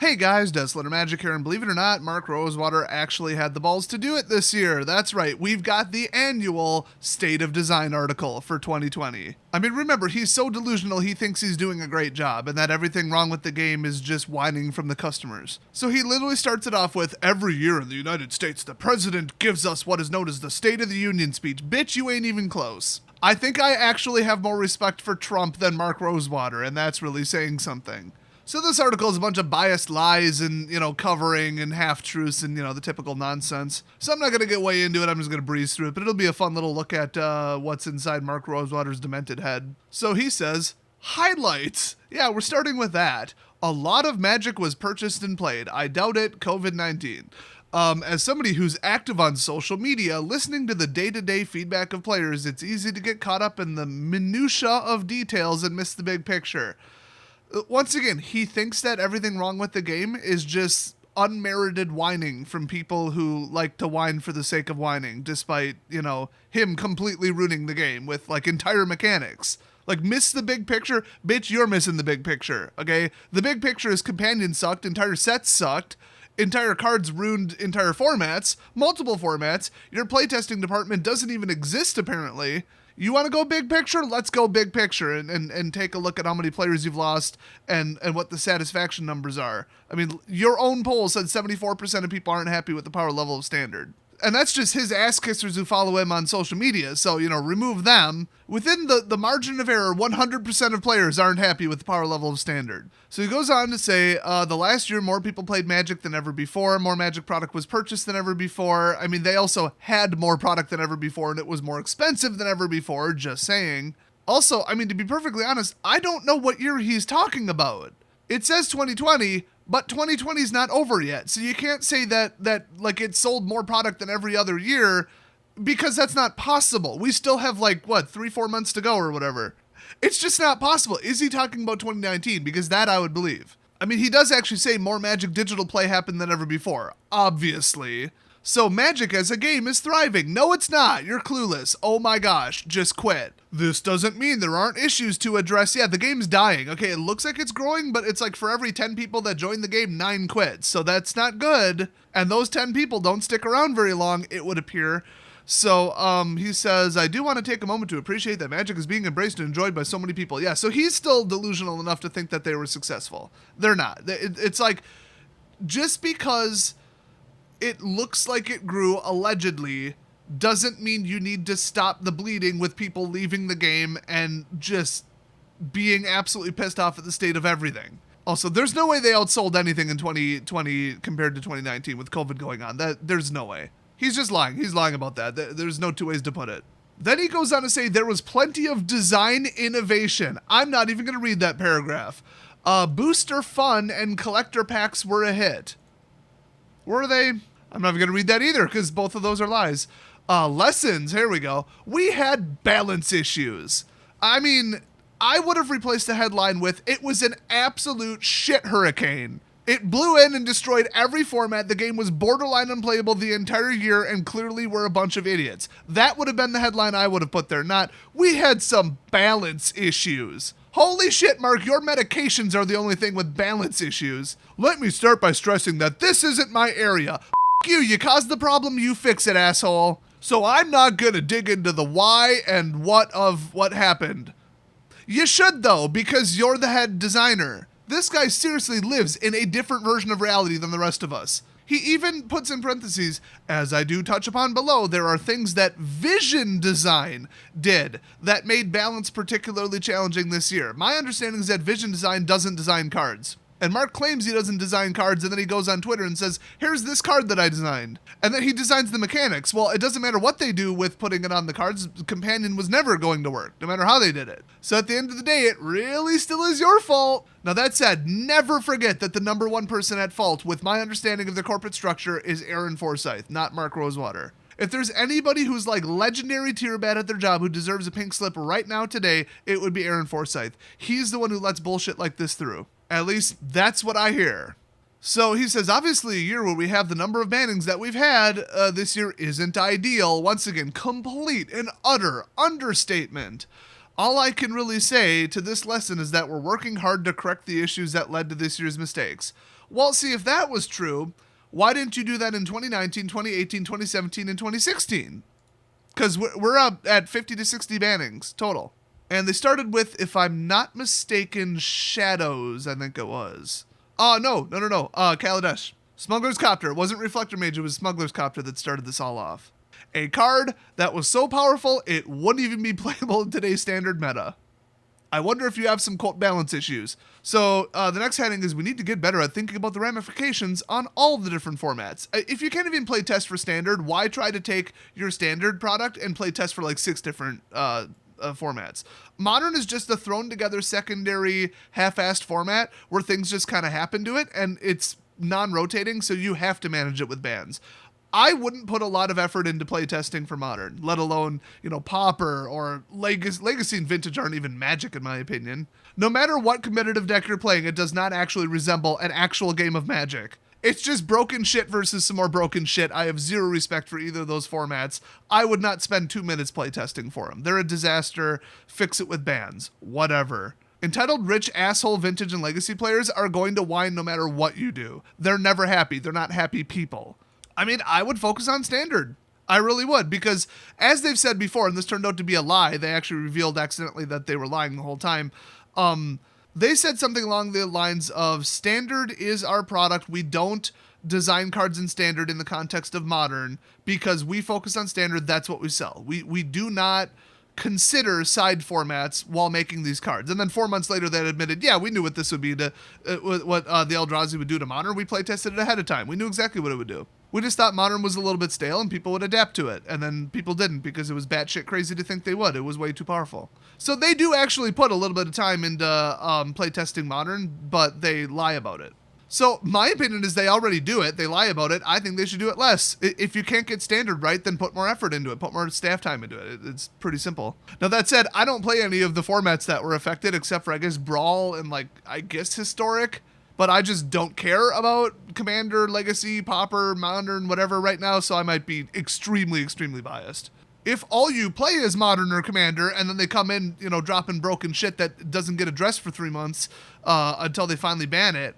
Hey guys, Desolate Magic here, and believe it or not, Mark Rosewater actually had the balls to do it this year. That's right, we've got the annual State of Design article for 2020. I mean, remember, he's so delusional he thinks he's doing a great job, and that everything wrong with the game is just whining from the customers. So he literally starts it off with, every year in the United States, the president gives us what is known as the State of the Union speech. Bitch, you ain't even close. I think I actually have more respect for Trump than Mark Rosewater, and that's really saying something. So this article is a bunch of biased lies and, covering and half-truths and, the typical nonsense. So I'm not going to get way into it. I'm just going to breeze through it. But it'll be a fun little look at what's inside Mark Rosewater's demented head. So he says, highlights. Yeah, we're starting with that. A lot of Magic was purchased and played. I doubt it. COVID-19. As somebody who's active on social media, listening to the day-to-day feedback of players, it's easy to get caught up in the minutia of details and miss the big picture. Once again, he thinks that everything wrong with the game is just unmerited whining from people who like to whine for the sake of whining, despite, him completely ruining the game with, entire mechanics. Miss the big picture? Bitch, you're missing the big picture, okay? The big picture is companions sucked, entire sets sucked, entire cards ruined entire formats, multiple formats, your playtesting department doesn't even exist, apparently. You want to go big picture? Let's go big picture and take a look at how many players you've lost and what the satisfaction numbers are. I mean, your own poll said 74% of people aren't happy with the power level of standard. And that's just his ass kissers who follow him on social media. So, remove them. Within the margin of error, 100% of players aren't happy with the power level of standard. So he goes on to say, the last year, more people played Magic than ever before. More Magic product was purchased than ever before. I mean, they also had more product than ever before, and it was more expensive than ever before, just saying. Also, I mean, to be perfectly honest, I don't know what year he's talking about. It says 2020, but 2020 is not over yet. So you can't say that it sold more product than every other year, because that's not possible. We still have 3-4 months to go or whatever. It's just not possible. Is he talking about 2019? Because that I would believe. I mean, he does actually say more Magic digital play happened than ever before, obviously. So Magic as a game is thriving. No, it's not. You're clueless. Oh my gosh, just quit. This doesn't mean there aren't issues to address. Yeah, the game's dying. Okay, it looks like it's growing, but it's for every 10 people that join the game, 9 quit. So that's not good. And those 10 people don't stick around very long, it would appear. So he says, I do want to take a moment to appreciate that Magic is being embraced and enjoyed by so many people. Yeah, so he's still delusional enough to think that they were successful. They're not. It's just because it looks like it grew allegedly doesn't mean you need to stop the bleeding with people leaving the game and just being absolutely pissed off at the state of everything. Also, there's no way they outsold anything in 2020 compared to 2019 with COVID going on. There's no way. He's just lying. He's lying about that. There's no two ways to put it. Then he goes on to say there was plenty of design innovation. I'm not even going to read that paragraph. Booster fun and collector packs were a hit. Were they? I'm not even going to read that either because both of those are lies. Lessons, here we go. We had balance issues. I mean, I would have replaced the headline with, it was an absolute shit hurricane. It blew in and destroyed every format. The game was borderline unplayable the entire year, and clearly we're a bunch of idiots. That would have been the headline I would have put there, not, we had some balance issues. Holy shit, Mark, your medications are the only thing with balance issues. Let me start by stressing that this isn't my area. You caused the problem, you fix it, asshole. So I'm not gonna dig into the why and what of what happened. You should though, because you're the head designer. This guy seriously lives in a different version of reality than the rest of us. He even puts in parentheses, as I do touch upon below, there are things that Vision Design did that made balance particularly challenging this year. My understanding is that Vision Design doesn't design cards. And Mark claims he doesn't design cards, and then he goes on Twitter and says, here's this card that I designed. And then he designs the mechanics. Well, it doesn't matter what they do with putting it on the cards. Companion was never going to work, no matter how they did it. So at the end of the day, it really still is your fault. Now that said, never forget that the number one person at fault, with my understanding of the corporate structure, is Aaron Forsyth, not Mark Rosewater. If there's anybody who's legendary tier bad at their job who deserves a pink slip right now today, it would be Aaron Forsyth. He's the one who lets bullshit like this through. At least that's what I hear. So he says, obviously a year where we have the number of bannings that we've had this year isn't ideal. Once again, complete and utter understatement. All I can really say to this lesson is that we're working hard to correct the issues that led to this year's mistakes. Well, see, if that was true, why didn't you do that in 2019, 2018, 2017, and 2016? Because we're up at 50 to 60 bannings total. And they started with, if I'm not mistaken, Shadows, I think it was. No. Kaladesh. Smuggler's Copter. It wasn't Reflector Mage, it was Smuggler's Copter that started this all off. A card that was so powerful, it wouldn't even be playable in today's standard meta. I wonder if you have some cult balance issues. So the next heading is we need to get better at thinking about the ramifications on all the different formats. If you can't even play test for standard, why try to take your standard product and play test for like 6 different formats? Modern is just a thrown together secondary half-assed format where things just kind of happen to it, and it's non-rotating, so you have to manage it with bans. I wouldn't put a lot of effort into playtesting for Modern, let alone, Pauper or Legacy and Vintage aren't even Magic in my opinion. No matter what competitive deck you're playing, it does not actually resemble an actual game of Magic. It's just broken shit versus some more broken shit. I have zero respect for either of those formats. I would not spend 2 minutes playtesting for them. They're a disaster. Fix it with bans. Whatever. Entitled rich asshole Vintage and Legacy players are going to whine no matter what you do. They're never happy. They're not happy people. I mean, I would focus on standard. I really would, because as they've said before, and this turned out to be a lie, they actually revealed accidentally that they were lying the whole time. They said something along the lines of standard is our product. We don't design cards in standard in the context of modern because we focus on standard. That's what we sell. We do not consider side formats while making these cards. And then 4 months later, they admitted, yeah, we knew what this would be to what the Eldrazi would do to modern. We play tested it ahead of time. We knew exactly what it would do. We just thought modern was a little bit stale and people would adapt to it. And then people didn't because it was batshit crazy to think they would. It was way too powerful. So they do actually put a little bit of time into playtesting modern, but they lie about it. So my opinion is they already do it. They lie about it. I think they should do it less. If you can't get standard right, then put more effort into it. Put more staff time into it. It's pretty simple. Now that said, I don't play any of the formats that were affected except for, I guess, Brawl and Historic. But I just don't care about Commander, Legacy, Pauper, Modern, whatever right now, so I might be extremely, extremely biased. If all you play is Modern or Commander, and then they come in, dropping broken shit that doesn't get addressed for 3 months until they finally ban it,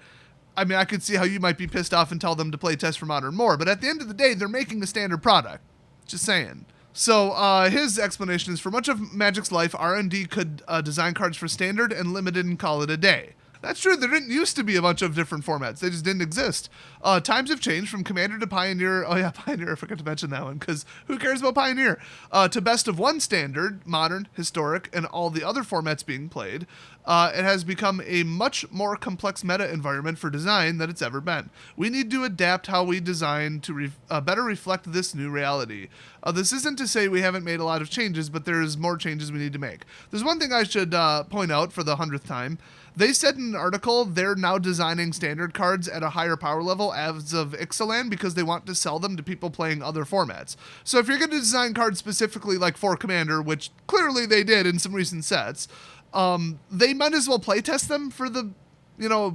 I mean, I could see how you might be pissed off and tell them to play test for Modern more, but at the end of the day, they're making a standard product. Just saying. So his explanation is, for much of Magic's life, R&D could design cards for standard and limited and call it a day. That's true. There didn't used to be a bunch of different formats. They just didn't exist. Times have changed from Commander to Pioneer. Oh yeah, Pioneer. I forgot to mention that one because who cares about Pioneer? To best of one standard, Modern, Historic, and all the other formats being played. It has become a much more complex meta environment for design than it's ever been. We need to adapt how we design to better reflect this new reality. This isn't to say we haven't made a lot of changes, but there's more changes we need to make. There's one thing I should point out for the 100th time. They said in an article they're now designing standard cards at a higher power level as of Ixalan because they want to sell them to people playing other formats. So if you're going to design cards specifically like for Commander, which clearly they did in some recent sets, they might as well playtest them for the,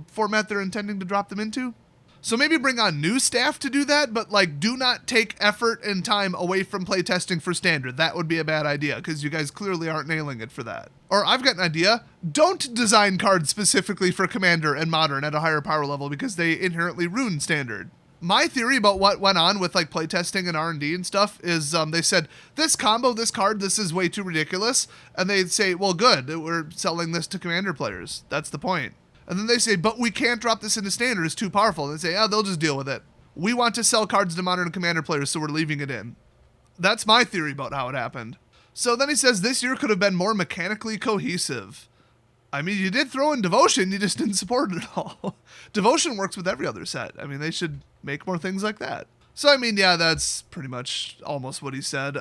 format they're intending to drop them into. So maybe bring on new staff to do that, but do not take effort and time away from playtesting for standard. That would be a bad idea because you guys clearly aren't nailing it for that. Or I've got an idea. Don't design cards specifically for Commander and Modern at a higher power level because they inherently ruin standard. My theory about what went on with playtesting and R&D and stuff is they said, this combo, this card, this is way too ridiculous. And they'd say, well, good, we're selling this to Commander players. That's the point. And then they say, but we can't drop this into standard, it's too powerful. And they say, they'll just deal with it. We want to sell cards to Modern and Commander players, so we're leaving it in. That's my theory about how it happened. So then he says, this year could have been more mechanically cohesive. I mean, you did throw in Devotion, you just didn't support it at all. Devotion works with every other set. I mean, they should make more things like that. So, I mean, yeah, that's pretty much almost what he said.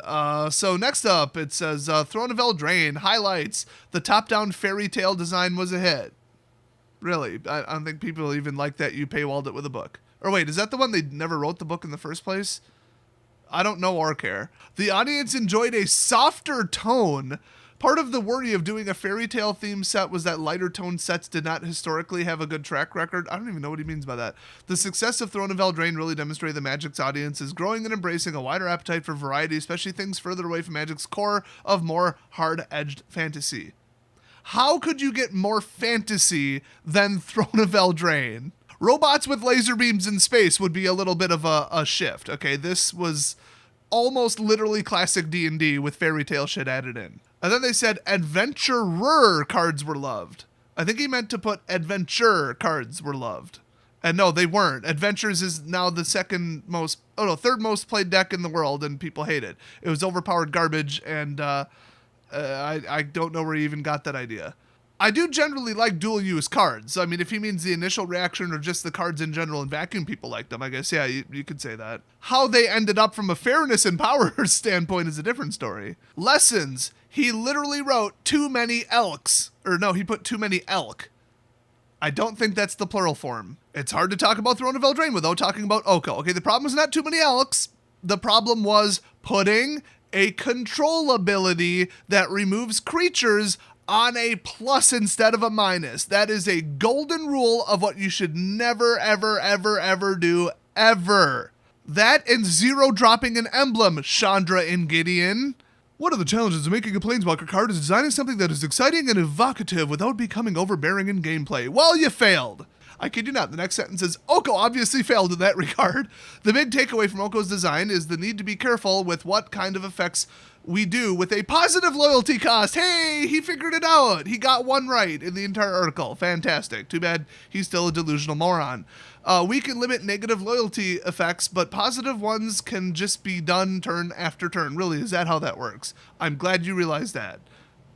So next up, it says, Throne of Eldraine, highlights, the top-down fairy tale design was a hit. Really, I don't think people even like that you paywalled it with a book. Or wait, is that the one they never wrote the book in the first place? I don't know or care. The audience enjoyed a softer tone. Part of the worry of doing a fairy tale themed set was that lighter tone sets did not historically have a good track record. I don't even know what he means by that. The success of Throne of Eldraine really demonstrated that Magic's audience is growing and embracing a wider appetite for variety, especially things further away from Magic's core of more hard-edged fantasy. How could you get more fantasy than Throne of Eldraine? Robots with laser beams in space would be a little bit of a shift. Okay, this was almost literally classic D&D with fairy tale shit added in. And then they said adventurer cards were loved. I think he meant to put adventure cards were loved. And no, they weren't. Adventures is now the third most played deck in the world, and people hate it. It was overpowered garbage, and I don't know where he even got that idea. I do generally like dual use cards. I mean, if he means the initial reaction or just the cards in general and vacuum people like them, I guess, yeah, you could say that. How they ended up from a fairness and power standpoint is a different story. Lessons. He literally wrote too many elks. Or no, he put too many elk. I don't think that's the plural form. It's hard to talk about Throne of Eldraine without talking about Oko. Okay, the problem was not too many elks. The problem was putting a control ability that removes creatures on a plus instead of a minus. That is a golden rule of what you should never, ever, ever, ever do, ever. That and zero dropping an emblem, Chandra and Gideon. One of the challenges of making a Planeswalker card is designing something that is exciting and evocative without becoming overbearing in gameplay. Well, you failed. I kid you not. The next sentence is, Oko obviously failed in that regard. The big takeaway from Oko's design is the need to be careful with what kind of effects we do with a positive loyalty cost. Hey, he figured it out. He got one right in the entire article. Fantastic. Too bad he's still a delusional moron. We can limit negative loyalty effects, but positive ones can just be done turn after turn. Really, is that how that works? I'm glad you realized that.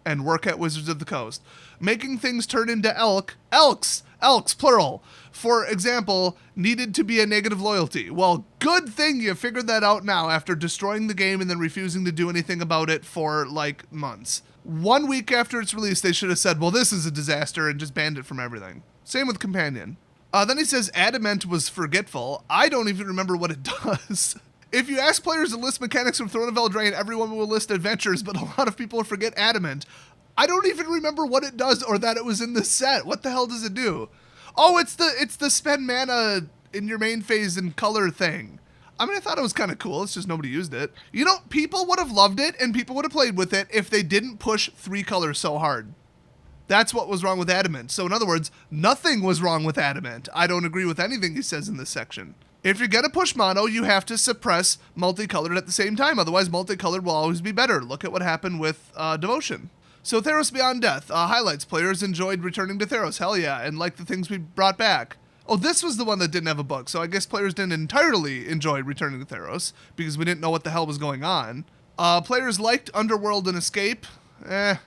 And work at Wizards of the Coast. Making things turn into elks, plural, for example, needed to be a negative loyalty. Well, good thing you figured that out now after destroying the game and then refusing to do anything about it for, like, months. 1 week after its release, they should have said, well, this is a disaster, and just banned it from everything. Same with Companion. Then he says Adamant was forgetful. I don't even remember what it does. If you ask players to list mechanics from Throne of Eldraine, everyone will list adventures, but a lot of people forget Adamant. I don't even remember what it does or that it was in the set. What the hell does it do? Oh, it's the spend mana in your main phase and color thing. I mean, I thought it was kind of cool. It's just nobody used it. You know, people would have loved it and people would have played with it if they didn't push 3 colors so hard. That's what was wrong with Adamant. So in other words, nothing was wrong with Adamant. I don't agree with anything he says in this section. If you're going to push mono, you have to suppress multicolored at the same time. Otherwise, multicolored will always be better. Look at what happened with Devotion. So Theros Beyond Death. Highlights. Players enjoyed returning to Theros. Hell yeah. And like the things we brought back. Oh, this was the one that didn't have a book. So I guess players didn't entirely enjoy returning to Theros because we didn't know what the hell was going on. Players liked Underworld and Escape. I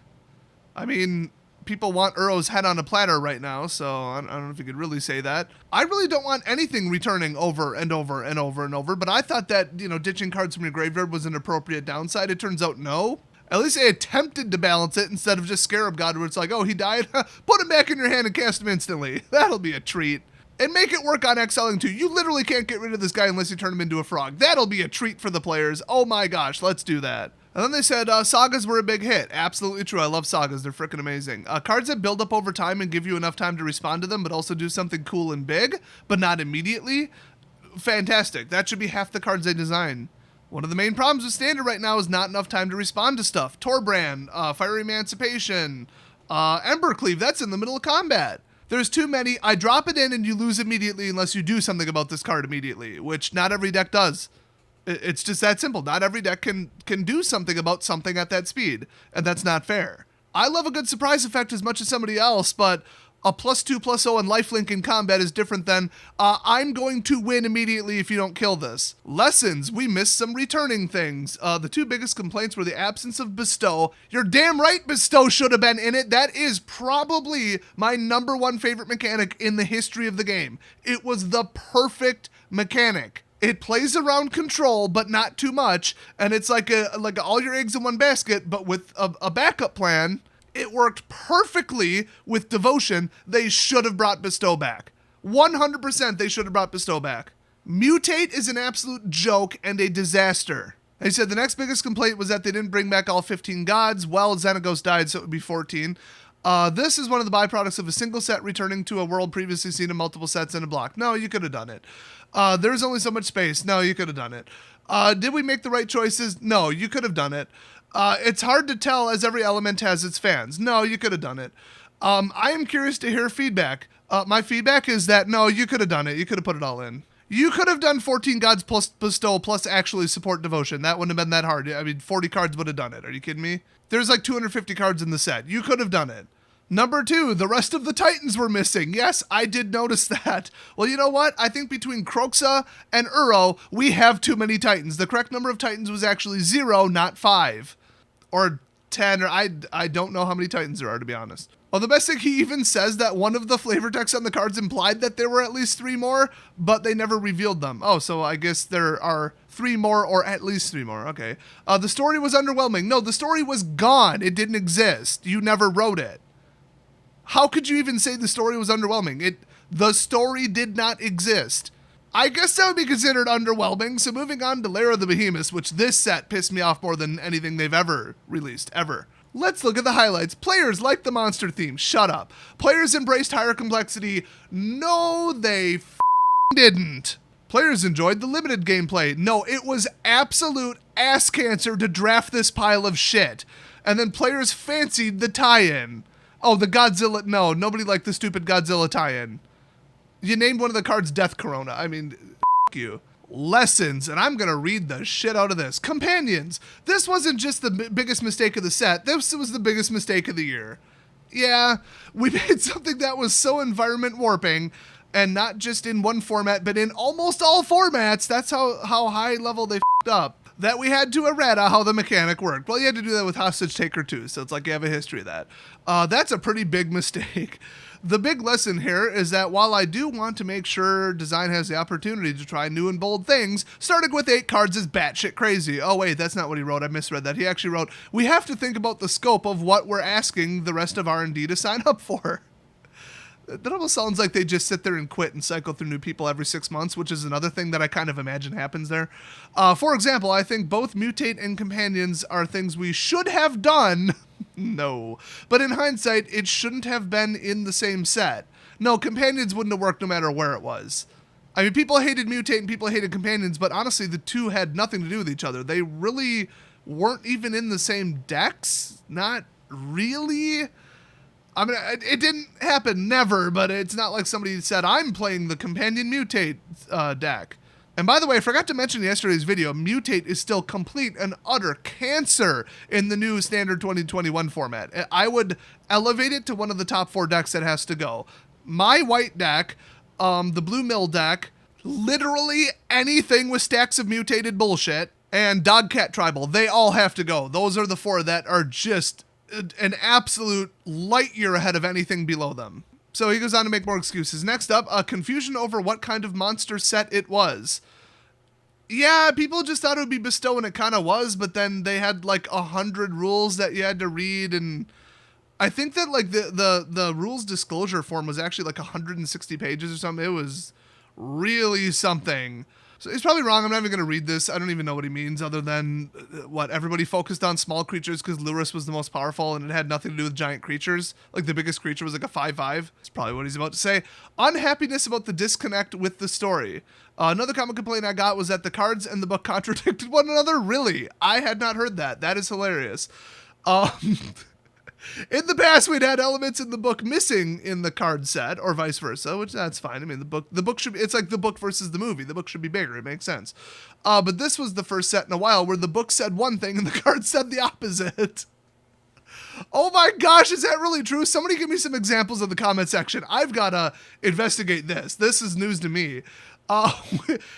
mean, people want Uro's head on a platter right now, so I don't know if you could really say that. I really don't want anything returning over and over and over and over, but I thought that, ditching cards from your graveyard was an appropriate downside. It turns out no. At least they attempted to balance it instead of just Scarab God, where it's like, oh, he died? Put him back in your hand and cast him instantly. That'll be a treat. And make it work on exiling too. You literally can't get rid of this guy unless you turn him into a frog. That'll be a treat for the players. Oh my gosh, let's do that. And then they said sagas were a big hit. Absolutely true. I love sagas. They're freaking amazing. Cards that build up over time and give you enough time to respond to them, but also do something cool and big, but not immediately. Fantastic. That should be half the cards they design. One of the main problems with Standard right now is not enough time to respond to stuff. Torbrand, Fiery Emancipation, Embercleave, that's in the middle of combat. There's too many. I drop it in and you lose immediately unless you do something about this card immediately, which not every deck does. It's just that simple. Not every deck can do something about something at that speed, and that's not fair. I love a good surprise effect as much as somebody else, but a +2/+0 and lifelink in combat is different than, I'm going to win immediately if you don't kill this. Lessons, we missed some returning things. The 2 biggest complaints were the absence of Bestow. You're damn right Bestow should have been in it. That is probably my #1 favorite mechanic in the history of the game. It was the perfect mechanic. It plays around control, but not too much, and it's like all your eggs in one basket, but with a backup plan. It worked perfectly with Devotion. They should have brought Bestow back. 100% they should have brought Bestow back. Mutate is an absolute joke and a disaster. They said the next biggest complaint was that they didn't bring back all 15 gods. Well, Xenagos died, so it would be 14. This is one of the byproducts of a single set returning to a world previously seen in multiple sets in a block. No, you could have done it. There's only so much space. No, you could have done it. Did we make the right choices? No, you could have done it. It's hard to tell as every element has its fans. No, you could have done it. I am curious to hear feedback. My feedback is that, no, you could have done it. You could have put it all in. You could have done 14 gods plus bestow plus actually support devotion. That wouldn't have been that hard. I mean, 40 cards would have done it. Are you kidding me? There's like 250 cards in the set. You could have done it. Number 2, the rest of the Titans were missing. Yes, I did notice that. Well, you know what? I think between Kroxa and Uro, we have too many Titans. The correct number of Titans was actually 0, not 5. Or 10, or I don't know how many Titans there are, to be honest. Well, the best thing, he even says that one of the flavor text on the cards implied that there were at least 3 more, but they never revealed them. Oh, so I guess there are 3 more or at least 3 more. Okay. The story was underwhelming. No, the story was gone. It didn't exist. You never wrote it. How could you even say the story was underwhelming? The story did not exist. I guess that would be considered underwhelming. So moving on to Lair of the Behemoths, which this set pissed me off more than anything they've ever released, ever. Let's look at the highlights. Players liked the monster theme. Shut up. Players embraced higher complexity. No, they didn't. Players enjoyed the limited gameplay. No, it was absolute ass cancer to draft this pile of shit. And then players fancied the tie-in. Oh, the Godzilla. No, nobody liked the stupid Godzilla tie-in. You named one of the cards Death Corona. I mean, you. Lessons, and I'm going to read the shit out of this. Companions. This wasn't just the biggest mistake of the set. This was the biggest mistake of the year. Yeah, we made something that was so environment warping, and not just in one format, but in almost all formats. That's how high level they f***ed up. That we had to errata how the mechanic worked. Well, you had to do that with Hostage Taker too, so it's like you have a history of that. That's a pretty big mistake. The big lesson here is that while I do want to make sure design has the opportunity to try new and bold things, starting with 8 cards is batshit crazy. Oh wait, that's not what he wrote. I misread that. He actually wrote, we have to think about the scope of what we're asking the rest of R&D to sign up for. That almost sounds like they just sit there and quit and cycle through new people every 6 months, which is another thing that I kind of imagine happens there. For example, I think both Mutate and Companions are things we should have done. No. But in hindsight, it shouldn't have been in the same set. No, Companions wouldn't have worked no matter where it was. I mean, people hated Mutate and people hated Companions, but honestly, the two had nothing to do with each other. They really weren't even in the same decks. Not really. I mean, it didn't happen, never, but it's not like somebody said, I'm playing the Companion Mutate deck. And by the way, I forgot to mention in yesterday's video, Mutate is still complete and utter cancer in the new standard 2021 format. I would elevate it to one of the top 4 decks that has to go. My white deck, the Blue Mill deck, literally anything with stacks of mutated bullshit, and Dogcat Tribal, they all have to go. Those are the 4 that are just an absolute light year ahead of anything below them. So he goes on to make more excuses. Next up, confusion over what kind of monster set it was. Yeah, people just thought it would be bestow, and it kind of was, but then they had like 100 rules that you had to read, and I think that like the rules disclosure form was actually like 160 pages or something. It was really something. So he's probably wrong. I'm not even going to read this. I don't even know what he means other than what everybody focused on small creatures because Lurrus was the most powerful and it had nothing to do with giant creatures. Like the biggest creature was like a 5/5. That's probably what he's about to say. Unhappiness about the disconnect with the story. Another common complaint I got was that the cards and the book contradicted one another. Really? I had not heard that. That is hilarious. In the past, we'd had elements in the book missing in the card set, or vice versa, which that's fine. I mean, the book should be, it's like the book versus the movie. The book should be bigger. It makes sense. But this was the first set in a while where the book said one thing and the card said the opposite. Oh my gosh, is that really true? Somebody give me some examples in the comment section. I've got to investigate this. This is news to me.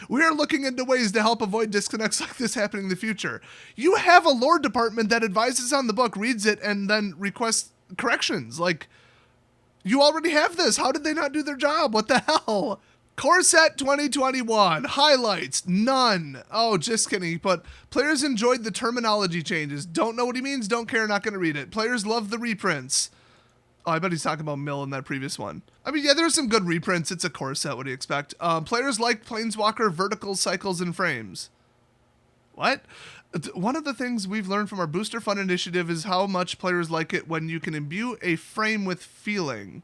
We are looking into ways to help avoid disconnects like this happening in the future. You have a lore department that advises on the book, reads it, and then requests corrections. Like, you already have this. How did they not do their job? What the hell? Core Set 2021. Highlights. None. Oh, just kidding. But players enjoyed the terminology changes. Don't know what he means. Don't care. Not going to read it. Players love the reprints. Oh, I bet he's talking about Mill in that previous one. I mean, yeah, there's some good reprints. It's a core set. What do you expect? Players like Planeswalker vertical cycles and frames. What? One of the things we've learned from our Booster Fund initiative is how much players like it when you can imbue a frame with feeling.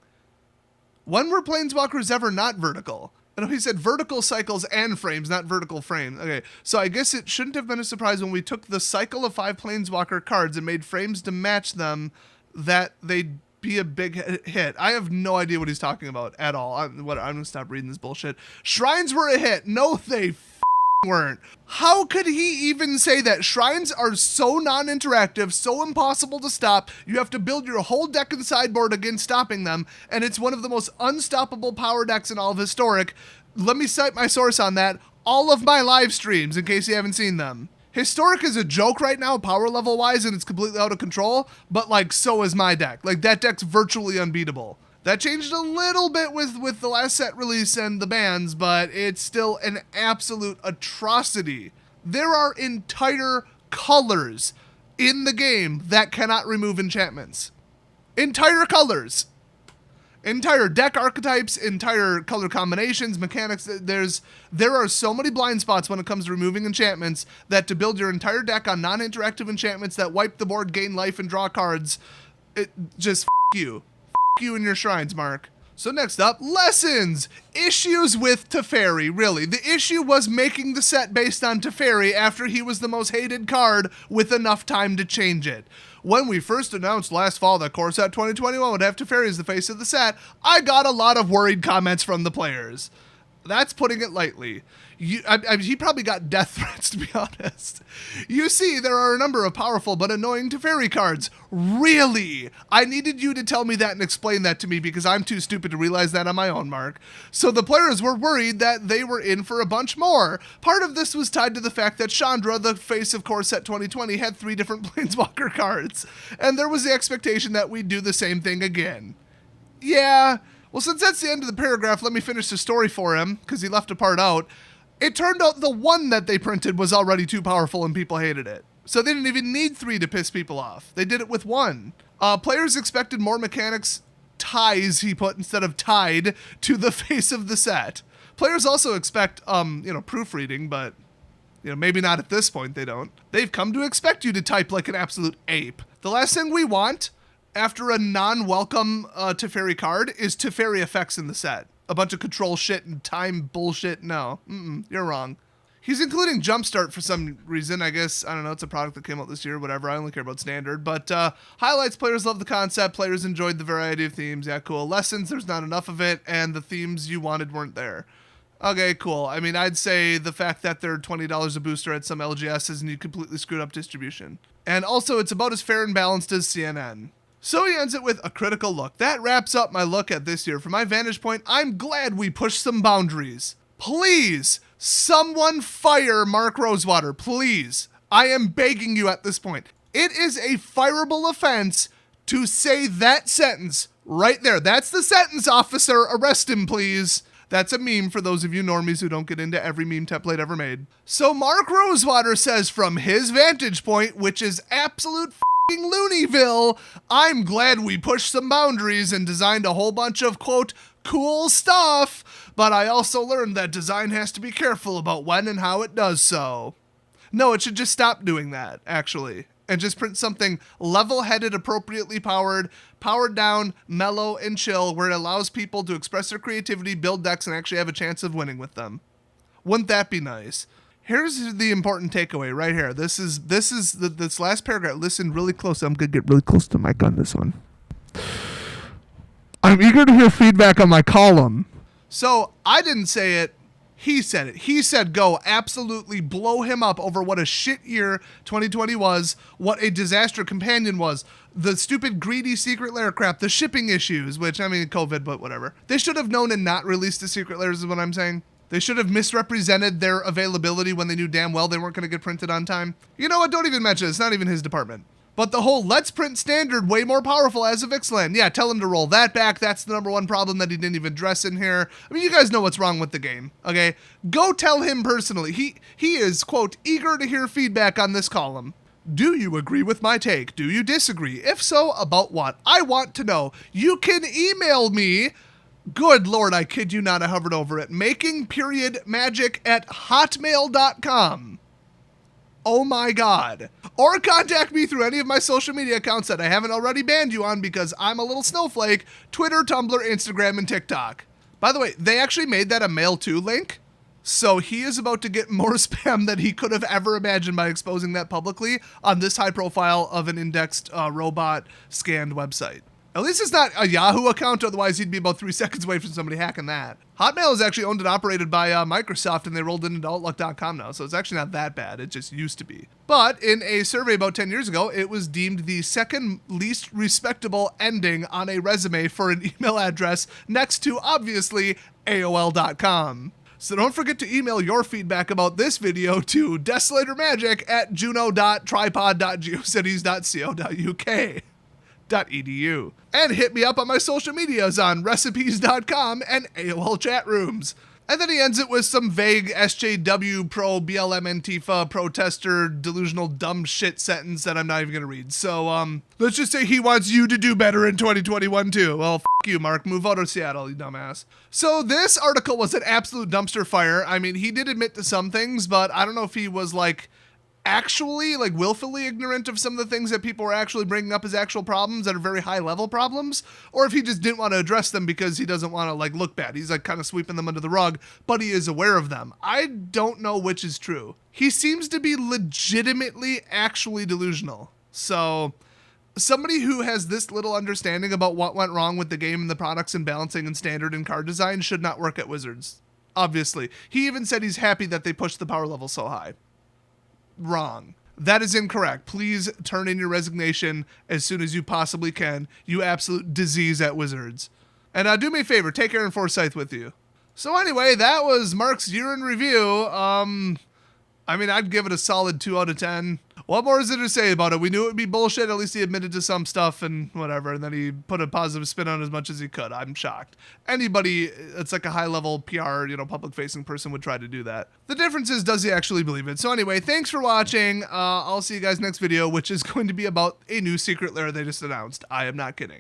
When were Planeswalkers ever not vertical? I know he said vertical cycles and frames, not vertical frames. Okay, so I guess it shouldn't have been a surprise when we took the cycle of 5 Planeswalker cards and made frames to match them that they'd be a big hit. I have no idea what he's talking about at all. I'm going to stop reading this bullshit. Shrines were a hit. No, they weren't. How could he even say that? Shrines are so non-interactive, so impossible to stop. You have to build your whole deck and sideboard against stopping them, and it's one of the most unstoppable power decks in all of Historic. Let me cite my source on that. All of my live streams, in case you haven't seen them. Historic is a joke right now, power level wise, and it's completely out of control, but like, so is my deck. Like, that deck's virtually unbeatable. That changed a little bit with the last set release and the bans, but it's still an absolute atrocity. There are entire colors in the game that cannot remove enchantments. Entire colors. Entire deck archetypes, entire color combinations, mechanics. There are so many blind spots when it comes to removing enchantments that to build your entire deck on non-interactive enchantments that wipe the board, gain life, and draw cards, it just you. You and your shrines, Mark. So next up, lessons. Issues with Teferi, really. The issue was making the set based on Teferi after he was the most hated card with enough time to change it. When we first announced last fall that Core Set 2021 would have Teferi as the face of the set, I got a lot of worried comments from the players. That's putting it lightly. He probably got death threats, to be honest. You see, there are a number of powerful but annoying Teferi cards. Really? I needed you to tell me that and explain that to me because I'm too stupid to realize that on my own, Mark. So the players were worried that they were in for a bunch more. Part of this was tied to the fact that Chandra, the face of Core Set 2020, had 3 different Planeswalker cards. And there was the expectation that we'd do the same thing again. Yeah. Well, since that's the end of the paragraph, let me finish the story for him, because he left a part out. It turned out the one that they printed was already too powerful and people hated it. So they didn't even need 3 to piss people off. They did it with 1. Players expected more mechanics ties, he put, instead of tied to the face of the set. Players also expect, proofreading, but, maybe not at this point they don't. They've come to expect you to type like an absolute ape. The last thing we want after a non-welcome Teferi card is Teferi effects in the set. A bunch of control shit and time bullshit. No, you're wrong. He's including Jumpstart for some reason. I guess, I don't know, it's a product that came out this year, whatever. I only care about Standard. But highlights, players love the concept. Players enjoyed the variety of themes. Yeah, cool. Lessons, there's not enough of it. And the themes you wanted weren't there. Okay, cool. I mean, I'd say the fact that they're $20 a booster at some LGSs and you completely screwed up distribution. And also, it's about as fair and balanced as CNN. So he ends it with a critical look. That wraps up my look at this year. From my vantage point, I'm glad we pushed some boundaries. Please, someone fire Mark Rosewater, please. I am begging you at this point. It is a fireable offense to say that sentence right there. That's the sentence, officer. Arrest him, please. That's a meme for those of you normies who don't get into every meme template ever made. So Mark Rosewater says from his vantage point, which is absolute Looneyville, I'm glad we pushed some boundaries and designed a whole bunch of, quote, cool stuff, but I also learned that design has to be careful about when and how it does so. No, it should just stop doing that, actually, and just print something level-headed, appropriately powered down, mellow, and chill, where it allows people to express their creativity, build decks, and actually have a chance of winning with them. Wouldn't that be nice? Here's the important takeaway right here. This last paragraph. Listen really close. I'm going to get really close to the mic on this one. I'm eager to hear feedback on my column. So I didn't say it. He said it. He said go absolutely blow him up over what a shit year 2020 was, what a disaster Companion was, the stupid greedy secret lair crap, the shipping issues, which, I mean, COVID, but whatever. They should have known and not released the secret lairs is what I'm saying. They should have misrepresented their availability when they knew damn well they weren't going to get printed on time. You know what? Don't even mention it. It's not even his department. But the whole let's print Standard way more powerful as of Ixalan. Yeah, tell him to roll that back. That's the number one problem that he didn't even address in here. I mean, you guys know what's wrong with the game, okay? Go tell him personally. He is, quote, eager to hear feedback on this column. Do you agree with my take? Do you disagree? If so, about what? I want to know. You can email me. Good Lord, I kid you not, I hovered over it. making.magic@hotmail.com. Oh my God. Or contact me through any of my social media accounts that I haven't already banned you on because I'm a little snowflake. Twitter, Tumblr, Instagram, and TikTok. By the way, they actually made that a mail to link. So he is about to get more spam than he could have ever imagined by exposing that publicly on this high profile of an indexed robot scanned website. At least it's not a Yahoo account, otherwise he'd be about 3 seconds away from somebody hacking that. Hotmail is actually owned and operated by Microsoft, and they rolled it into Outlook.com now, so it's actually not that bad. It just used to be. But in a survey about 10 years ago, it was deemed the second least respectable ending on a resume for an email address next to, obviously, AOL.com. So don't forget to email your feedback about this video to desolatormagic@juno.tripod.geocities.co.uk. .edu. And hit me up on my social medias on recipes.com and AOL chat rooms. And then he ends it with some vague SJW pro BLM Antifa protester delusional dumb shit sentence that I'm not even gonna read. So let's just say he wants you to do better in 2021 too. Well, you, Mark. Move out of Seattle, you dumbass. So this article was an absolute dumpster fire. I mean, he did admit to some things, but I don't know if he was actually willfully ignorant of some of the things that people were actually bringing up as actual problems that are very high level problems, or if he just didn't want to address them because he doesn't want to look bad. He's kind of sweeping them under the rug, but he is aware of them. I don't know which is true. He seems to be legitimately actually delusional. So somebody who has this little understanding about what went wrong with the game and the products and balancing and standard and card design should not work at Wizards. Obviously. He even said he's happy that they pushed the power level so high. Wrong. That is incorrect. Please turn in your resignation as soon as you possibly can, you absolute disease at Wizards. And do me a favor, take Aaron Forsyth with you. So anyway, that was Mark's year in review. I mean, I'd give it a solid 2 out of 10. What more is there to say about it? We knew it would be bullshit. At least he admitted to some stuff and whatever. And then he put a positive spin on as much as he could. I'm shocked. Anybody that's a high-level PR, public-facing person would try to do that. The difference is, does he actually believe it? So anyway, thanks for watching. I'll see you guys next video, which is going to be about a new secret lair they just announced. I am not kidding.